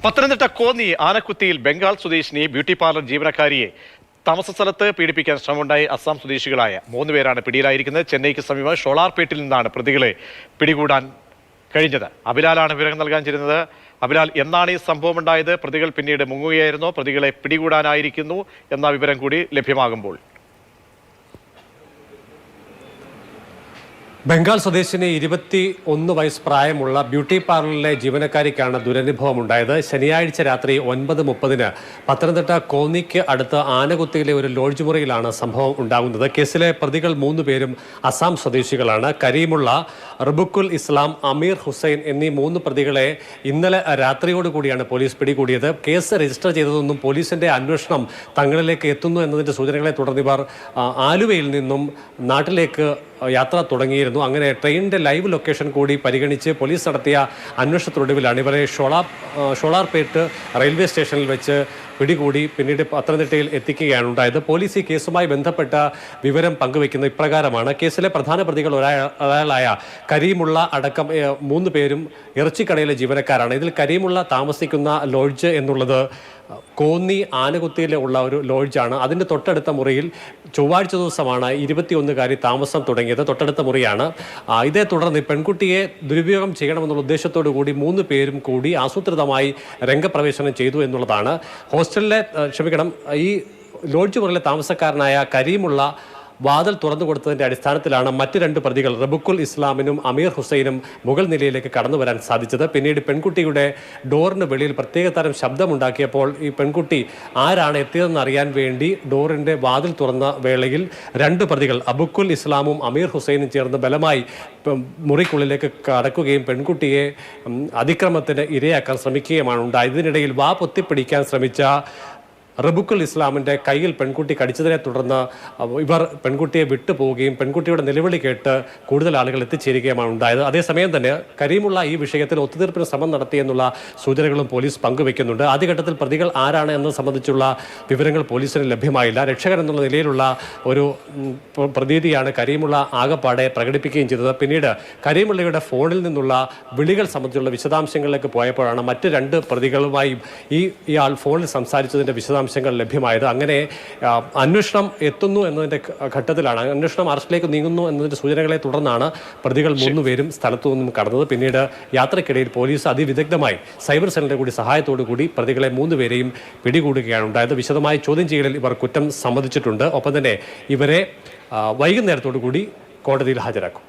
പത്തനംതിട്ട കോന്നി ആനക്കുത്തിയിൽ ബംഗാൾ സ്വദേശിനി beauty parlour ജീവനക്കാരിയെ താമസ സ്ഥലത്ത് പീഡിപ്പിക്കാൻ ശ്രമമുണ്ടായി അസം സ്വദേശികളായ 3 പേരാണ് പിടിയിലായിരിക്കുന്നത്. ചെന്നൈക്ക് സമീപം ഷോളാർപേട്ടിൽ നിന്നാണ് പ്രതികളെ പിടികൂടാൻ കഴിഞ്ഞത്. അബിലാലാണ് വിവരം നൽകാൻ ചേരുന്നത്. അബിലാൽ, എന്നാണ് ഈ സംഭവം ഉണ്ടായത്? പ്രതികൾ പിന്നീട് മുങ്ങുകയായിരുന്നോ? പ്രതികളെ പിടികൂടാനായിരിക്കുന്നു എന്ന വിവരം കൂടി ലഭ്യമാകുമ്പോൾ. ബംഗാൾ സ്വദേശിനി 21 വയസ്സ് പ്രായമുള്ള ബ്യൂട്ടി പാർലറിലെ ജീവനക്കാരിക്കാണ് ദുരനുഭവം ഉണ്ടായത്. ശനിയാഴ്ച രാത്രി 9:30 പത്തനംതിട്ട കോന്നിക്ക് അടുത്ത് ആനകുത്തിയിലെ ഒരു ലോഡ്ജ് മുറിയിലാണ് സംഭവം ഉണ്ടാകുന്നത്. കേസിലെ പ്രതികൾ 3 പേരും അസം സ്വദേശികളാണ്. കരീമുള്ള, റബുക്കുൽ ഇസ്ലാം, അമീർ ഹുസൈൻ എന്നീ 3 പ്രതികളെ ഇന്നലെ രാത്രിയോടുകൂടിയാണ് പോലീസ് പിടികൂടിയത്. കേസ് രജിസ്റ്റർ ചെയ്തതൊന്നും പോലീസിന്റെ അന്വേഷണം തങ്ങളിലേക്ക് എത്തുന്നു എന്നതിന്റെ സൂചനകളെ തുടർന്ന് ഇവർ ആലുവയിൽ നിന്നും നാട്ടിലേക്ക് യാത്ര തുടങ്ങിയിരുന്നു. അങ്ങനെ ട്രെയിനിന്റെ ലൈവ് ലൊക്കേഷൻ കൂടി പരിഗണിച്ച് പോലീസ് നടത്തിയ അന്വേഷണത്തിനൊടുവിലാണ് ഇവരെ ഷോളാർപേട്ട് റെയിൽവേ സ്റ്റേഷനിൽ വെച്ച് പിടികൂടി പിന്നീട് പത്തനംതിട്ടയിൽ എത്തിക്കുകയാണ് ഉണ്ടായത്. പോലീസ് ഈ കേസുമായി ബന്ധപ്പെട്ട വിവരം പങ്കുവെക്കുന്നത് ഇപ്രകാരമാണ്. കേസിലെ പ്രധാന പ്രതികൾ ഒരാളായ കരീമുള്ള അടക്കം 3 പേരും ഇറച്ചിക്കടയിലെ ജീവനക്കാരാണ്. ഇതിൽ കരീമുള്ള താമസിക്കുന്ന ലോഡ്ജ് എന്നുള്ളത് കോന്നി ആനകുത്തിയിലെ ഉള്ള ഒരു ലോഡ്ജാണ്. അതിൻ്റെ തൊട്ടടുത്ത മുറിയിൽ ചൊവ്വാഴ്ച ദിവസമാണ് 21കാരി താമസം തുടങ്ങിയത്. തൊട്ടടുത്ത മുറിയാണ്. ഇതേ തുടർന്ന് പെൺകുട്ടിയെ ദുരുപയോഗം ചെയ്യണമെന്നുള്ള ഉദ്ദേശത്തോടു കൂടി 3 പേരും കൂടി ആസൂത്രിതമായി രംഗപ്രവേശനം ചെയ്തു എന്നുള്ളതാണ്. ഈ ലോഡ്ജ് മുറിയിലെ താമസക്കാരനായ കരീമുള്ള വാതിൽ തുറന്നു കൊടുത്തതിന്റെ അടിസ്ഥാനത്തിലാണ് മറ്റ് 2 പ്രതികൾ റബുക്കുൽ ഇസ്ലാമിനും അമീർ ഹുസൈനും മുകൾ നിലയിലേക്ക് കടന്നു വരാൻ സാധിച്ചത്. പിന്നീട് പെൺകുട്ടിയുടെ ഡോറിന് വെളിയിൽ പ്രത്യേക തരം ശബ്ദമുണ്ടാക്കിയപ്പോൾ ഈ പെൺകുട്ടി ആരാണ് എത്തിയതെന്ന് അറിയാൻ വേണ്ടി ഡോറിന്റെ വാതിൽ തുറന്ന വേളയിൽ 2 പ്രതികൾ അബുക്കുൽ ഇസ്ലാമും അമീർ ഹുസൈനും ചേർന്ന് ബലമായി മുറിക്കുള്ളിലേക്ക് കടക്കുകയും പെൺകുട്ടിയെ അതിക്രമത്തിന് ഇരയാക്കാൻ ശ്രമിക്കുകയുമാണ് ഉണ്ടായത്. ഇതിനിടയിൽ വാ പൊത്തിപ്പിടിക്കാൻ ശ്രമിച്ച റബുക്കുൽ ഇസ്ലാമിൻ്റെ കയ്യിൽ പെൺകുട്ടി കടിച്ചതിനെ തുടർന്ന് ഇവർ പെൺകുട്ടിയെ വിട്ടുപോവുകയും പെൺകുട്ടിയുടെ നിലവിളി കേട്ട് കൂടുതൽ ആളുകൾ എത്തിച്ചേരുകയുമാണ് ഉണ്ടായത്. അതേസമയം തന്നെ കരീമുള്ള ഈ വിഷയത്തിൽ ഒത്തുതീർപ്പിന് ശ്രമം നടത്തിയെന്നുള്ള സൂചനകളും പോലീസ് പങ്കുവെക്കുന്നുണ്ട്. ആദ്യഘട്ടത്തിൽ പ്രതികൾ ആരാണ് എന്നത് സംബന്ധിച്ചുള്ള വിവരങ്ങൾ പോലീസിന് ലഭ്യമായില്ല. രക്ഷകൻ എന്നുള്ള നിലയിലുള്ള ഒരു പ്രതീതിയാണ് കരീമുള്ള ആകപ്പാടെ പ്രകടിപ്പിക്കുകയും ചെയ്തത്. പിന്നീട് കരീമുള്ളയുടെ ഫോണിൽ നിന്നുള്ള വിളികൾ സംബന്ധിച്ചുള്ള വിശദാംശങ്ങളിലേക്ക് പോയപ്പോഴാണ് മറ്റ് 2 പ്രതികളുമായും ഇയാൾ ഫോണിൽ സംസാരിച്ചതിൻ്റെ വിശദാംശങ്ങൾ ലഭ്യമായത്. അങ്ങനെ അന്വേഷണം എത്തുന്നു എന്നതിന്റെ ഘട്ടത്തിലാണ്, അന്വേഷണം അറസ്റ്റിലേക്ക് നീങ്ങുന്നു എന്നതിന്റെ സൂചനകളെ തുടർന്നാണ് പ്രതികൾ 3 പേരും സ്ഥലത്തു നിന്നും കടന്നത്. പിന്നീട് യാത്രക്കിടയിൽ പോലീസ് അതിവിദഗ്ധമായി സൈബർ സെല്ലിന്റെ കൂടി സഹായത്തോടു കൂടി പ്രതികളെ 3 പേരെയും പിടികൂടുകയാണ് ഉണ്ടായത്. വിശദമായി ചോദ്യം ചെയ്യലിൽ ഇവർ കുറ്റം സമ്മതിച്ചിട്ടുണ്ട്. ഒപ്പം തന്നെ ഇവരെ വൈകുന്നേരത്തോടു കൂടി കോടതിയിൽ ഹാജരാക്കും.